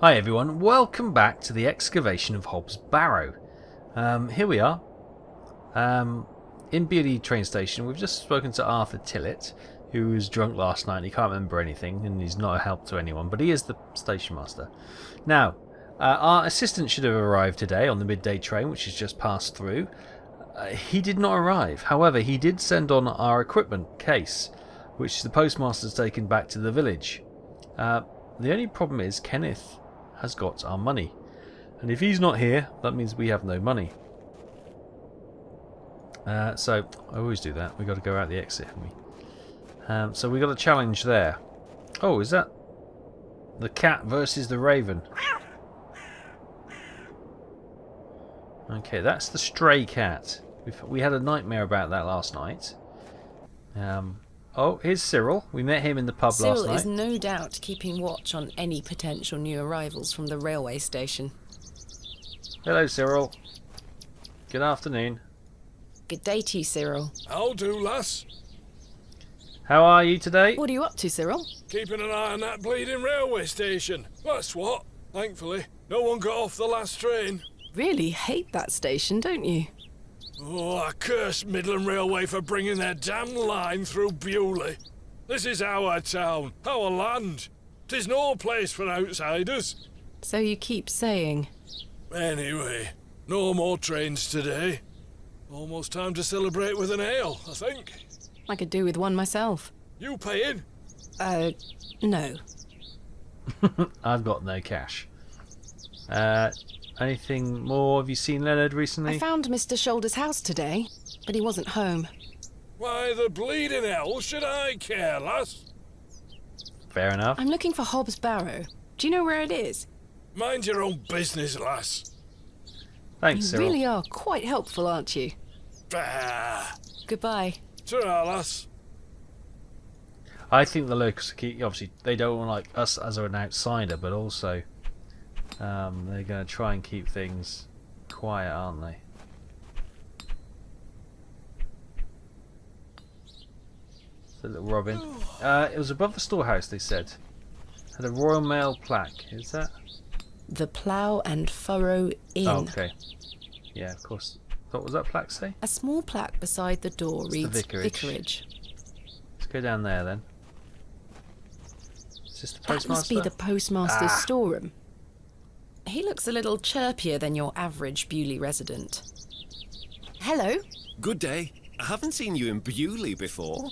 Hi everyone, welcome back to the Excavation of Hob's Barrow. Here we are, in Bewlay train station. We've just spoken to Arthur Tillett, who was drunk last night and he can't remember anything and he's not a help to anyone, but he is the station master. Now, our assistant should have arrived today on the midday train, which has just passed through. He did not arrive, however he did send on our equipment case, which the postmaster's taken back to the village. The only problem is Kenneth has got our money, and if he's not here, that means we have no money. So I always do that. We got to go out the exit, haven't we? So we got a challenge there. Oh, is that the cat versus the raven? Okay, that's the stray cat. We had a nightmare about that last night. Oh, here's Cyril. We met him in the pub last night. Cyril is no doubt keeping watch on any potential new arrivals from the railway station. Hello, Cyril. Good afternoon. Good day to you, Cyril. How do, lass? How are you today? What are you up to, Cyril? Keeping an eye on that bleeding railway station. That's what. Thankfully, no one got off the last train. Really hate that station, don't you? Oh, I curse Midland Railway for bringing their damn line through Bewlay. This is our town, our land. 'Tis no place for outsiders. So you keep saying. Anyway, no more trains today. Almost time to celebrate with an ale, I think. I could do with one myself. You paying? No. I've got no cash. Anything more? Have you seen Leonard recently? I found Mr. Shoulder's house today, but he wasn't home. Why the bleeding hell should I care, lass? Fair enough. I'm looking for Hobbs Barrow. Do you know where it is? Mind your own business, lass. Thanks, You Cyril. really are quite helpful, aren't you? Bah. Goodbye. Ta-ra, lass. I think the locals, obviously, they don't want like us as an outsider, but also they're going to try and keep things quiet, aren't they? It's a little Robin. It was above the storehouse, they said. Had a Royal Mail plaque. Is that? The Plough and Furrow Inn. Oh, okay. Yeah, of course. What was that plaque say? A small plaque beside the door It's the reads vicarage. Let's go down there then. Is this the postmaster? That must be the postmaster's storeroom. He looks a little chirpier than your average Bewlay resident. Hello, Good day. I haven't seen you in Bewlay before.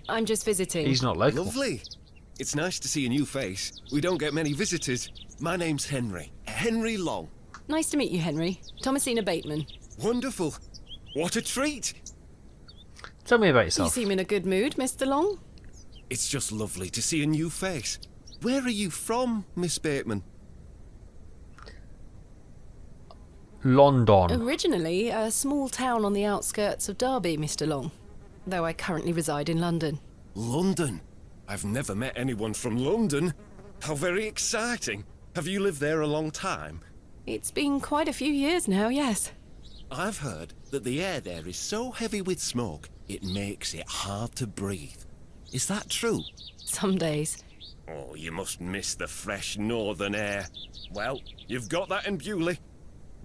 I'm just visiting. He's not local. Lovely. It's nice to see a new face. We don't get many visitors. My name's Henry. Henry Long. Nice to meet you, Henry. Thomasina Bateman. Wonderful. What a treat. Tell me about You yourself. seem in a good mood, Mr. Long. It's just lovely to see a new face. Where are you from, Miss Bateman? London. Originally a small town on the outskirts of Derby, Mr. Long, though I currently reside in London. London. I've never met anyone from London. How very exciting. Have you lived there a long time? It's been quite a few years now, yes. I've heard that the air there is so heavy with smoke, it makes it hard to breathe. Is that true? Some days. Oh, you must miss the fresh northern air. Well, you've got that in Bewlay.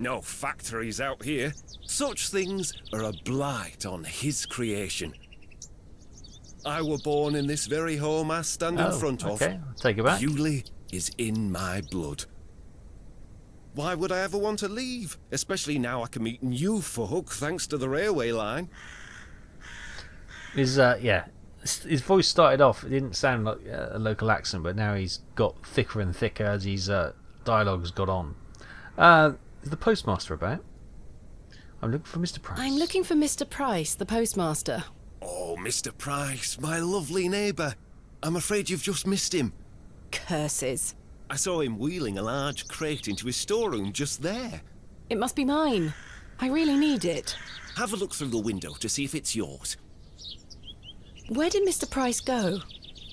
No factories out here. Such things are a blight on his creation. I were born in this very home I stand in front of. Okay, I'll take it back. Bewlay is in my blood. Why would I ever want to leave? Especially now I can meet new folk thanks to the railway line. His voice started off, it didn't sound like a local accent, but now he's got thicker and thicker as his dialogue's got on. Is the postmaster about? I'm looking for Mr. Price. I'm looking for Mr. Price, the postmaster. Oh, Mr. Price, my lovely neighbour. I'm afraid you've just missed him. Curses. I saw him wheeling a large crate into his storeroom just there. It must be mine. I really need it. Have a look through the window to see if it's yours. Where did Mr. Price go?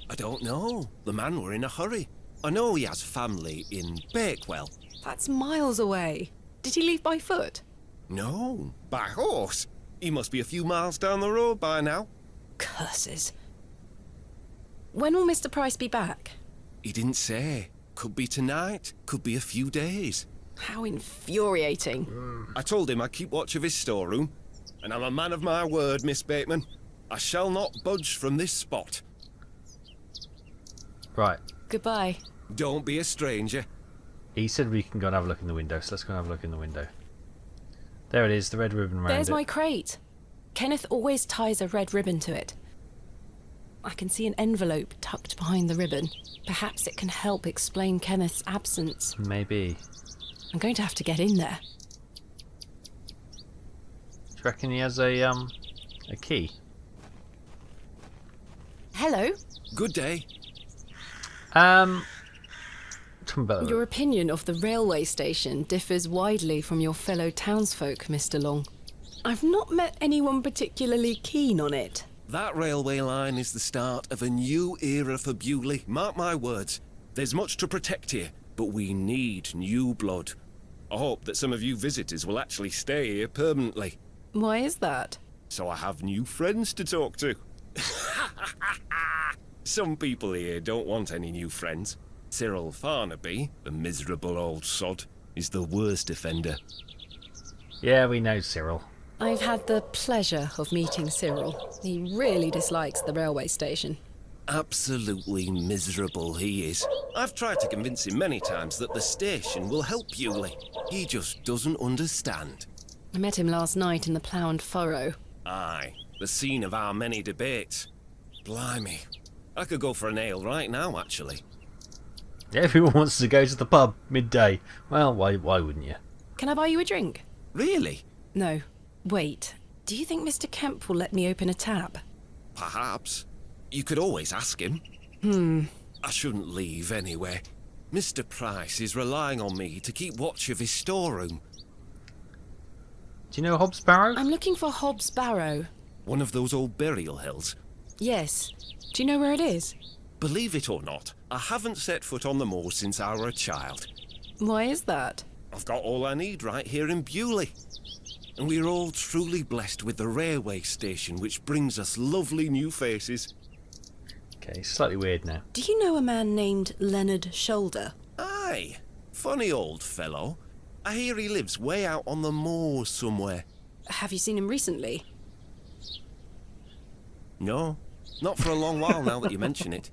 I don't know. The man were in a hurry. I know he has family in Bakewell. That's miles away. Did he leave by foot? No, by horse. He must be a few miles down the road by now. Curses. When will Mr. Price be back? He didn't say. Could be tonight, could be a few days. How infuriating. I told him I'd keep watch of his storeroom, and I'm a man of my word, Miss Bateman. I shall not budge from this spot. Right. Goodbye. Don't be a stranger. He said we can go and have a look in the window, so let's go and have a look in the window. There it is, the red ribbon around There's it. my crate. Kenneth always ties a red ribbon to it. I can see an envelope tucked behind the ribbon. Perhaps it can help explain Kenneth's absence. Maybe. I'm going to have to get in there. Do you reckon he has a key? Hello. Good day. Talking about Your opinion of the railway station differs widely from your fellow townsfolk, Mr. Long. I've not met anyone particularly keen on it. That railway line is the start of a new era for Bewlay. Mark my words. There's much to protect here, but we need new blood. I hope that some of you visitors will actually stay here permanently. Why is that? So I have new friends to talk to. Some people here don't want any new friends. Cyril Farnaby, the miserable old sod, is the worst offender. Yeah, we know Cyril. I've had the pleasure of meeting Cyril. He really dislikes the railway station. Absolutely miserable he is. I've tried to convince him many times that the station will help Bewlay. He just doesn't understand. I met him last night in the Plough and Furrow. Aye, the scene of our many debates. Blimey. I could go for an ale right now, actually. Everyone wants to go to the pub midday. Well, why wouldn't you? Can I buy you a drink? Really? No. Wait. Do you think Mr. Kemp will let me open a tab? Perhaps. You could always ask him. I shouldn't leave anyway. Mr. Price is relying on me to keep watch of his storeroom. Do you know Hobbs Barrow? I'm looking for Hobbs Barrow. One of those old burial hills. Yes. Do you know where it is? Believe it or not, I haven't set foot on the moor since I were a child. Why is that? I've got all I need right here in Bewlay. And we're all truly blessed with the railway station, which brings us lovely new faces. Okay, slightly weird now. Do you know a man named Leonard Shoulder? Aye, funny old fellow. I hear he lives way out on the moors somewhere. Have you seen him recently? No, not for a long while now that you mention it.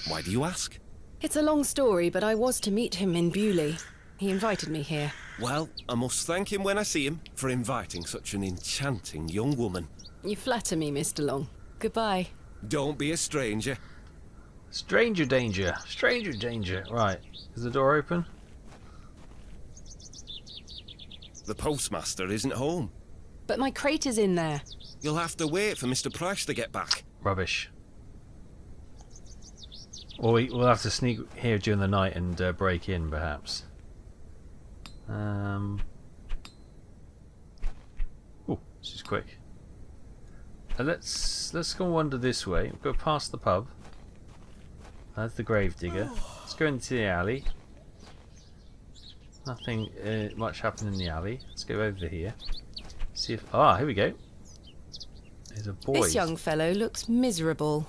Why do you ask? It's a long story, but I was to meet him in Bewlay. He invited me here. Well, I must thank him when I see him for inviting such an enchanting young woman. You flatter me, Mr. Long. Goodbye. Don't be a stranger. Stranger danger. Stranger danger. Right. Is the door open? The postmaster isn't home. But my crate is in there. You'll have to wait for Mr. Price to get back. Rubbish. Or we'll have to sneak here during the night and break in, perhaps. Oh, this is quick. Let's go and wander this way. We'll go past the pub. That's the grave digger. Let's go into the alley. Nothing much happened in the alley. Let's go over here. See if here we go. There's a boy. This young fellow looks miserable.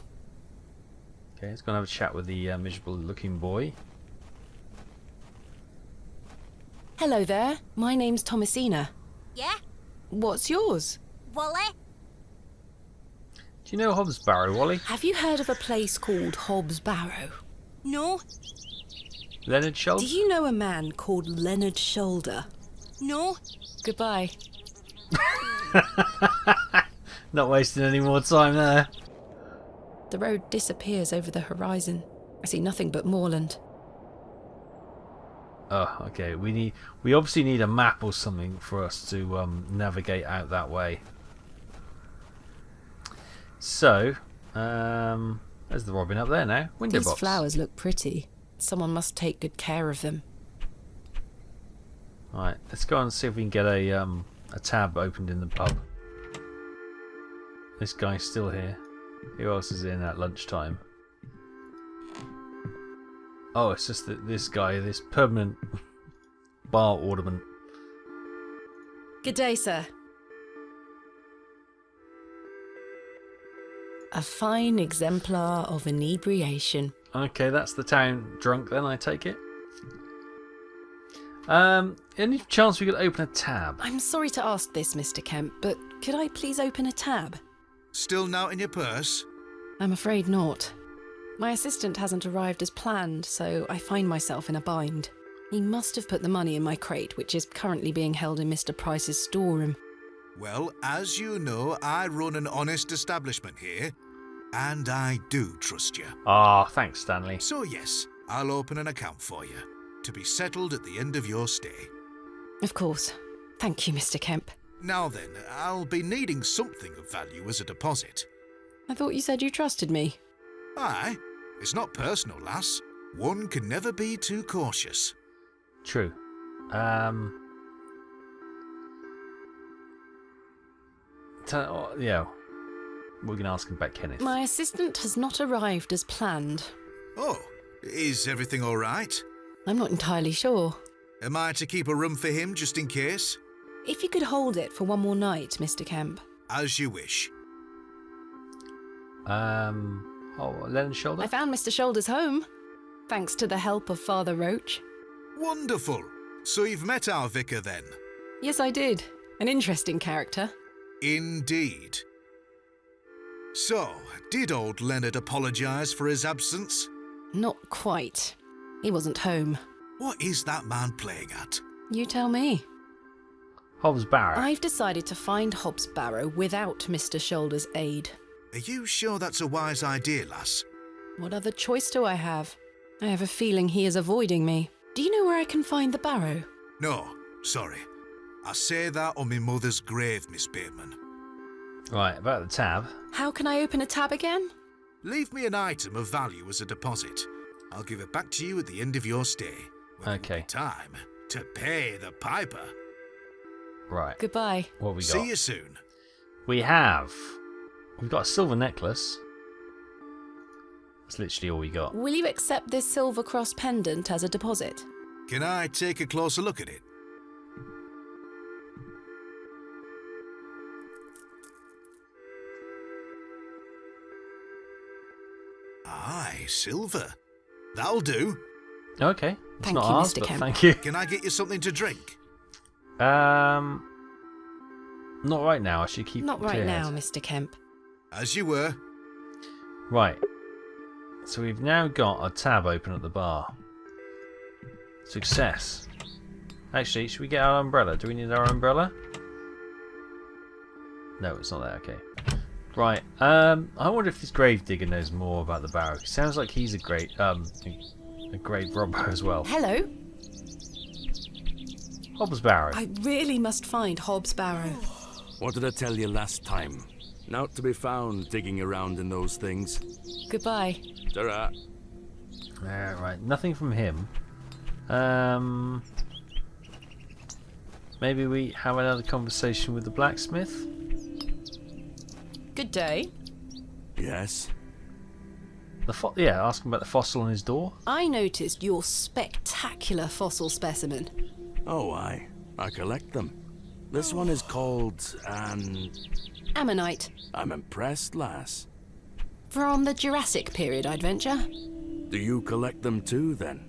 Okay, let's go and have a chat with the miserable-looking boy. Hello there. My name's Thomasina. Yeah? What's yours? Wally? Do you know Hobbs Barrow, Wally? Have you heard of a place called Hobbs Barrow? No? Leonard Schultz? Do you know a man called Leonard Shoulder? No? Goodbye. Not wasting any more time there. The road disappears over the horizon. I see nothing but moorland. Oh, okay. We obviously need a map or something for us to navigate out that way. So, there's the robin up there now. Window These box. flowers look pretty. Someone must take good care of them. Right, let's go and see if we can get a tab opened in the pub. This guy's still here. Who else is in at lunchtime? Oh, it's just that this guy, this permanent bar ornament. Good day, sir. A fine exemplar of inebriation. Okay, that's the town drunk then, I take it. Any chance we could open a tab? I'm sorry to ask this, Mr. Kemp, but could I please open a tab? Still not in your purse? I'm afraid not. My assistant hasn't arrived as planned, so I find myself in a bind. He must have put the money in my crate, which is currently being held in Mr. Price's storeroom. Well, as you know, I run an honest establishment here, and I do trust you. Ah, thanks, Stanley. So yes, I'll open an account for you, to be settled at the end of your stay. Of course. Thank you, Mr. Kemp. Now then, I'll be needing something of value as a deposit. I thought you said you trusted me. Aye, it's not personal, lass. One can never be too cautious. True. Yeah. We're going to ask him about Kenneth. My assistant has not arrived as planned. Oh, is everything all right? I'm not entirely sure. Am I to keep a room for him just in case? If you could hold it for one more night, Mr. Kemp. As you wish. Lennon Shoulder? I found Mr. Shoulders home, thanks to the help of Father Roach. Wonderful. So you've met our vicar then? Yes, I did. An interesting character. Indeed. So, did old Leonard apologise for his absence? Not quite. He wasn't home. What is that man playing at? You tell me. Hobbs Barrow. I've decided to find Hobbs Barrow without Mr. Shoulders' aid. Are you sure that's a wise idea, lass? What other choice do I have? I have a feeling he is avoiding me. Do you know where I can find the barrow? No, sorry. I say that on my mother's grave, Miss Bateman. Right, about the tab. How can I open a tab again? Leave me an item of value as a deposit. I'll give it back to you at the end of your stay. When Okay. it'll be time to pay the piper. Right. Goodbye. What have we got? See you soon. We've got a silver necklace. That's literally all we got. Will you accept this silver cross pendant as a deposit? Can I take a closer look at it? Aye, silver. That'll do. Okay. It's Thank not you, ours, Mr. but Kemp. thank you. Can I get you something to drink? Not right now. I should keep Not right clear now, head. Mr. Kemp. As you were. Right. So we've now got a tab open at the bar. Success. Actually, should we get our umbrella? Do we need our umbrella? No, it's not there. Okay. Right. I wonder if this gravedigger knows more about the barrow. He sounds like he's a great grave robber as well. Hello? Hobbs Barrow. I really must find Hobbs Barrow. What did I tell you last time? Not to be found digging around in those things. Goodbye. Ta-ra. Right. Nothing from him. Maybe we have another conversation with the blacksmith. Good day. Yes? Ask him about the fossil on his door. I noticed your spectacular fossil specimen. Oh, I collect them. This one is called Ammonite. I'm impressed, lass. From the Jurassic period, I'd venture. Do you collect them too, then?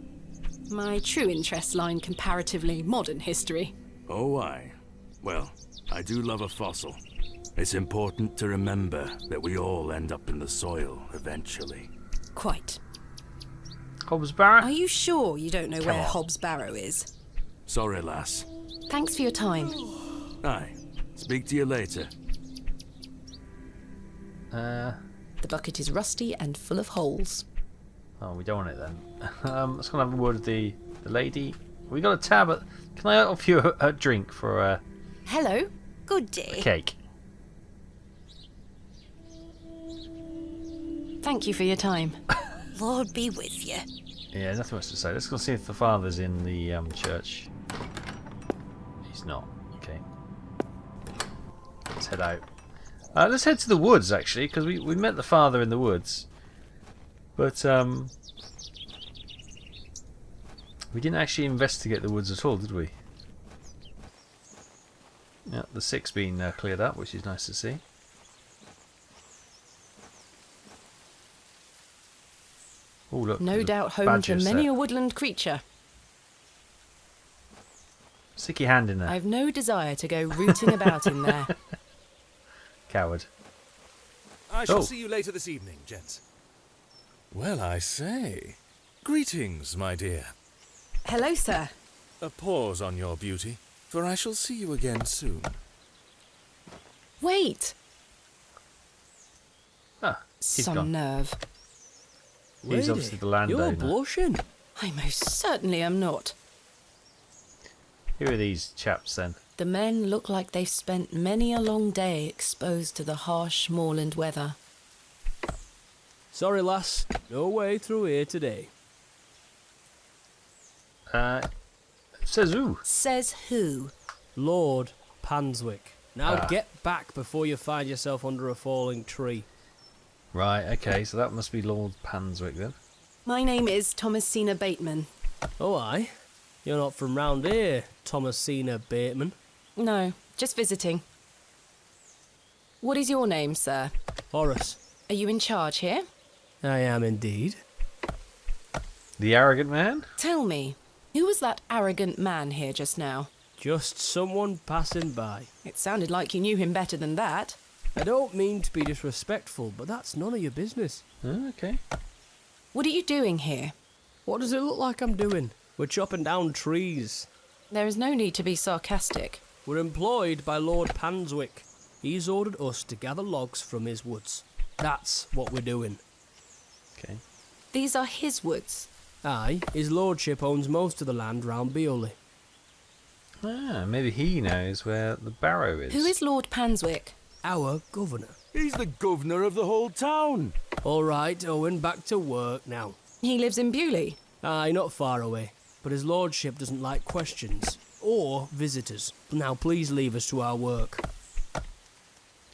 My true interests lie in comparatively modern history. Oh, I. Well, I do love a fossil. It's important to remember that we all end up in the soil eventually. Quite. Hobbs Barrow. Are you sure you don't know Come where on. Hobbs Barrow is? Sorry, lass. Thanks for your time. Aye. Speak to you later. The bucket is rusty and full of holes. Oh, we don't want it then. Let's go and have a word with the lady. We got a tab. Can I offer you a drink for a Hello. Good day. cake? Thank you for your time. Lord be with you. Yeah, nothing much to say. Let's go see if the father's in the church. He's not. Okay. Let's head out. Let's head to the woods, actually, because we met the father in the woods. But, we didn't actually investigate the woods at all, did we? Yeah, the sick's been cleared up, which is nice to see. Oh, look. No the doubt home to badgers many there. a woodland creature. Stick your hand in there. I've no desire to go rooting about in there. Coward. I shall Oh. see you later this evening, gents. Well, I say. Greetings, my dear. Hello, sir. A pause on your beauty, for I shall see you again soon. Wait! Ah, he's Some gone. nerve. He's obviously the landowner. You're blushing. I most certainly am not. Who are these chaps then? The men look like they've spent many a long day exposed to the harsh moorland weather. Sorry, lass. No way through here today. Says who? Says who? Lord Panswick. Now Ah. get back before you find yourself under a falling tree. Right, okay, so that must be Lord Panswick then. My name is Thomasina Bateman. Oh, aye? You're not from round here, Thomasina Bateman. No, just visiting. What is your name, sir? Horace. Are you in charge here? I am indeed. The arrogant man? Tell me, who was that arrogant man here just now? Just someone passing by. It sounded like you knew him better than that. I don't mean to be disrespectful, but that's none of your business. Oh, okay. What are you doing here? What does it look like I'm doing? We're chopping down trees. There is no need to be sarcastic. We're employed by Lord Panswick. He's ordered us to gather logs from his woods. That's what we're doing. Okay. These are his woods. Aye, his lordship owns most of the land round Bewlay. Ah, maybe he knows where the Barrow is. Who is Lord Panswick? Our governor. He's the governor of the whole town. All right, Owen, back to work now. He lives in Bewlay. Aye, not far away, but his lordship doesn't like questions or visitors. Now, please leave us to our work.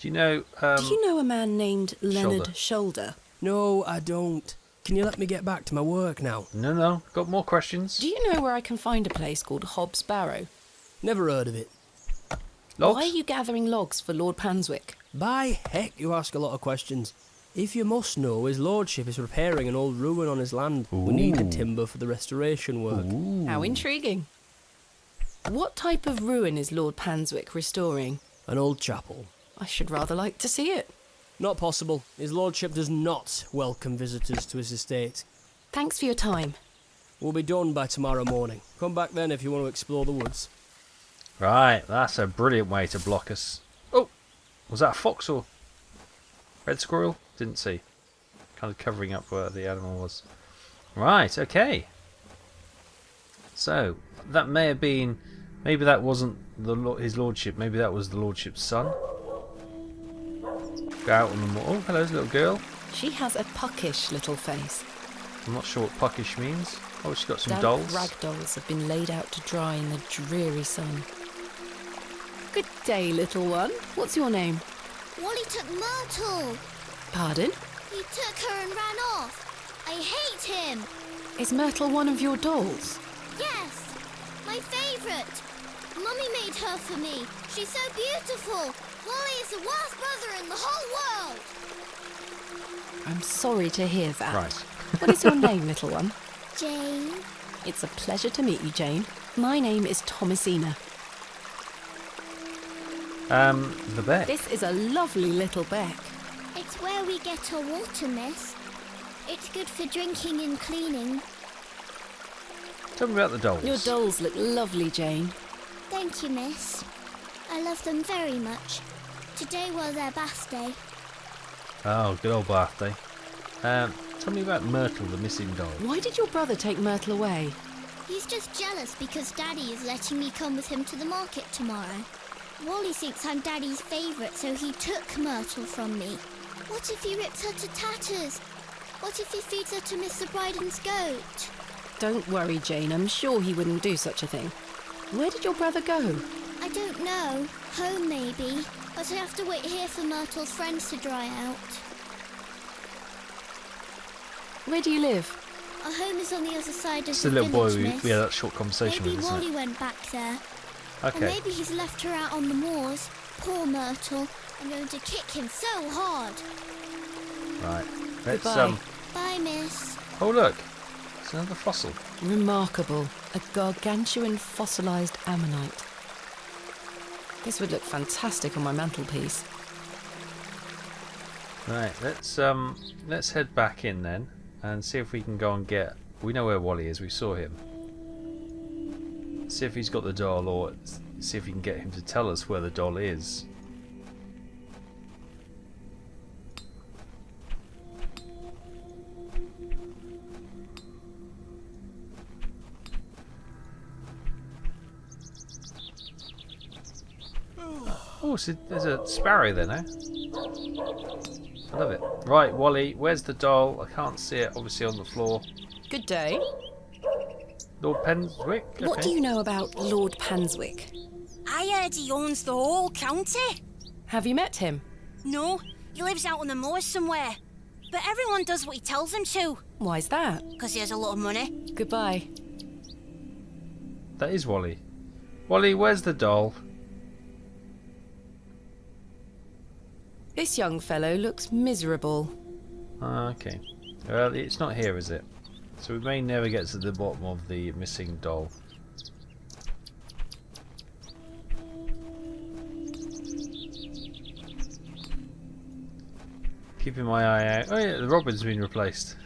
Do you know... Do you know a man named Leonard Shoulder. Shoulder? No, I don't. Can you let me get back to my work now? No. Got more questions? Do you know where I can find a place called Hob's Barrow? Never heard of it. Logs? Why are you gathering logs for Lord Panswick? By heck, you ask a lot of questions. If you must know, his lordship is repairing an old ruin on his land. We need the timber for the restoration work. How intriguing. What type of ruin is Lord Panswick restoring? An old chapel. I should rather like to see it. Not possible. His lordship does not welcome visitors to his estate. Thanks for your time. We'll be done by tomorrow morning. Come back then if you want to explore the woods. Right, that's a brilliant way to block us. Oh! Was that a fox or red squirrel? Didn't see. Kind of covering up where the animal was. Right, okay. So, that may have been... Maybe that wasn't his lordship. Maybe that was the lordship's son. Go out on the moor. Oh, hello, little girl. She has a puckish little face. I'm not sure what puckish means. Oh, she's got some Damp dolls. rag dolls have been laid out to dry in the dreary sun. Good day, little one. What's your name? Wally took Myrtle. Pardon? He took her and ran off. I hate him. Is Myrtle one of your dolls? Yes, my favourite. Mummy made her for me. She's so beautiful. Wally is the worst brother in the whole world. I'm sorry to hear that. Right. What is your name, little one? Jane. It's a pleasure to meet you, Jane. My name is Thomasina. The beck. This is a lovely little beck. It's where we get our water, miss. It's good for drinking and cleaning. Tell me about the dolls. Your dolls look lovely, Jane. Thank you, miss. I love them very much. Today was their birthday. Oh, good old birthday. Tell me about Myrtle, the missing doll. Why did your brother take Myrtle away? He's just jealous because Daddy is letting me come with him to the market tomorrow. Wally thinks I'm Daddy's favourite, so he took Myrtle from me. What if he rips her to tatters? What if he feeds her to Mr. Bryden's goat? Don't worry, Jane. I'm sure he wouldn't do such a thing. Where did your brother go? I don't know. Home, maybe. But I have to wait here for Myrtle's friends to dry out. Where do you live? Our home is on the other side of It's the the little boy village, miss. we had that short conversation Maybe with, isn't Wally it? went back there. Or Okay. maybe he's left her out on the moors. Poor Myrtle. I'm going to kick him so hard. Right. Let's Goodbye. Bye, miss. Oh look. It's another fossil. Remarkable. A gargantuan fossilised ammonite. This would look fantastic on my mantelpiece. Right, let's head back in then and see if we can go and get. We know where Wally is. We saw him. See if he's got the doll, or see if we can get him to tell us where the doll is. Oh, so there's a sparrow there now. I love it. Right, Wally, where's the doll? I can't see it, obviously, on the floor. Good day. Lord Penswick? Okay. What do you know about Lord Panswick? I heard he owns the whole county. Have you met him? No, he lives out on the moors somewhere. But everyone does what he tells them to. Why's that? Because he has a lot of money. Goodbye. That is Wally. Wally, where's the doll? This young fellow looks miserable. Okay. Well, it's not here, is it? So we may never get to the bottom of the missing doll. Keeping my eye out. Oh yeah, the robin's been replaced.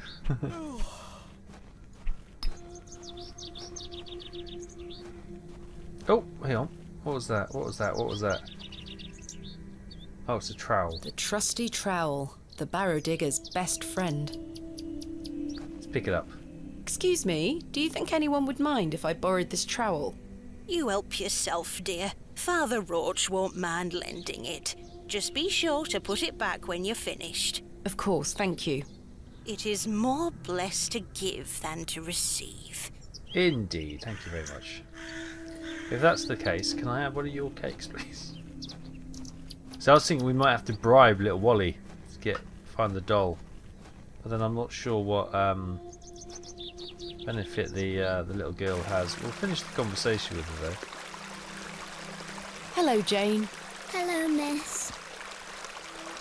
Oh, hang on. What was that? What was that? What was that? Oh, it's a trowel. The trusty trowel, the barrow digger's best friend. Let's pick it up. Excuse me, do you think anyone would mind if I borrowed this trowel? You help yourself, dear. Father Roach won't mind lending it. Just be sure to put it back when you're finished. Of course, thank you. It is more blessed to give than to receive. Indeed, thank you very much. If that's the case, can I have one of your cakes, please? So I was thinking we might have to bribe little Wally to find the doll, but then I'm not sure what benefit the little girl has. We'll finish the conversation with her though. Hello, Jane. Hello, miss.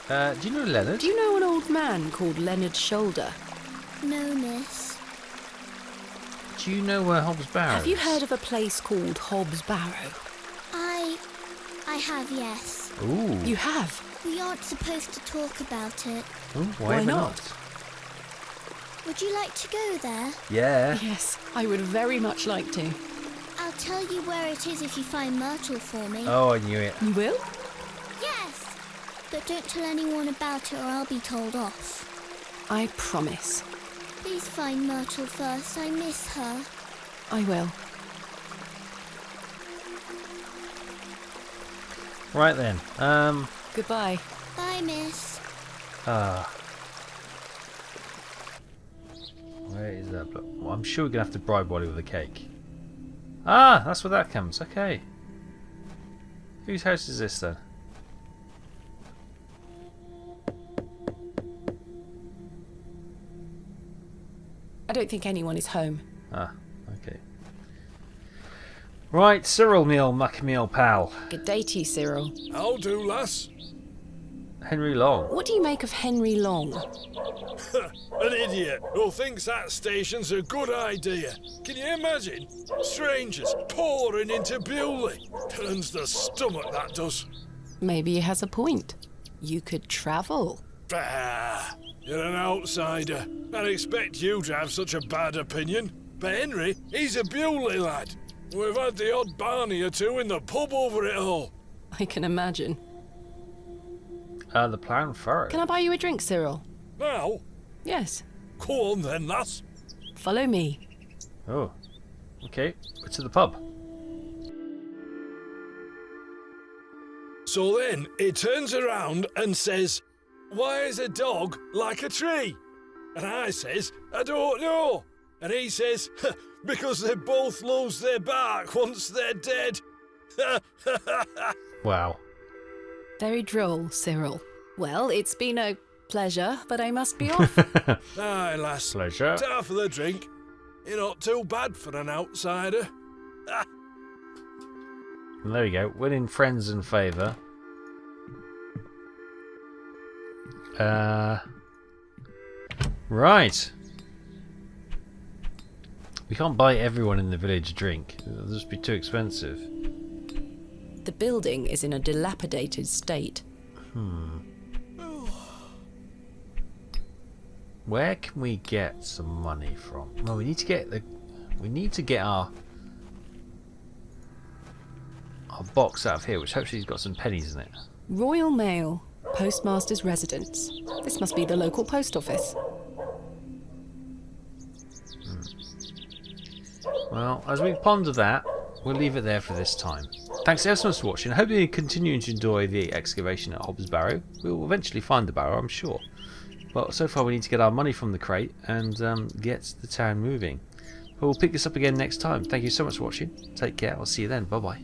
Do you know Leonard? Do you know an old man called Leonard Shoulder? No, miss. Do you know where Hobbs Barrow Have you is? heard of a place called Hobbs Barrow? I have, yes. Ooh. You have? We aren't supposed to talk about it. Ooh, Why are we not? Would you like to go there? Yeah. Yes, I would very much like to. I'll tell you where it is if you find Myrtle for me. Oh, I knew it. You will? Yes! But don't tell anyone about it or I'll be told off. I promise. Please find Myrtle first. I miss her. I will. Right then. Goodbye. Bye, miss. Where is that block? Well, I'm sure we're gonna have to bribe Wally with a cake. Ah, that's where that comes. Okay. Whose house is this then? I don't think anyone is home. Ah, okay. Right, Cyril Meal, Macmeal pal. Good day to you, Cyril. How do, lass? Henry Long. What do you make of Henry Long? An idiot who thinks that station's a good idea. Can you imagine? Strangers pouring into Bewlay. Turns the stomach, that does. Maybe he has a point. You could travel. Bah! You're an outsider. I'd expect you to have such a bad opinion. But Henry, he's a Bewlay lad. We've had the odd Barney or two in the pub over it all. I can imagine. The Plough Furrow. Can I buy you a drink, Cyril? Now, Yes. go on then, lass. Follow me. Oh, okay. We're to the pub. So then he turns around and says, "Why is a dog like a tree?" And I says, "I don't know." And he says, "Because they both lose their bark once they're dead." Wow. Very droll, Cyril. Well, it's been a pleasure, but I must be off. Aye, lass. Pleasure. Ta for the drink. You're not too bad for an outsider. And there we go. Winning friends and favour. Right. We can't buy everyone in the village a drink. It'll just be too expensive. The building is in a dilapidated state. Where can we get some money from? Well, we need to get our box out of here, which hopefully has got some pennies in it. Royal Mail, Postmaster's Residence. This must be the local post office. Well, as we ponder that, we'll leave it there for this time. Thanks ever so much for watching. I hope you continue to enjoy the excavation at Hob's Barrow. We'll eventually find the barrow, I'm sure. Well, so far we need to get our money from the crate and get the town moving. But we'll pick this up again next time. Thank you so much for watching. Take care. I'll see you then. Bye-bye.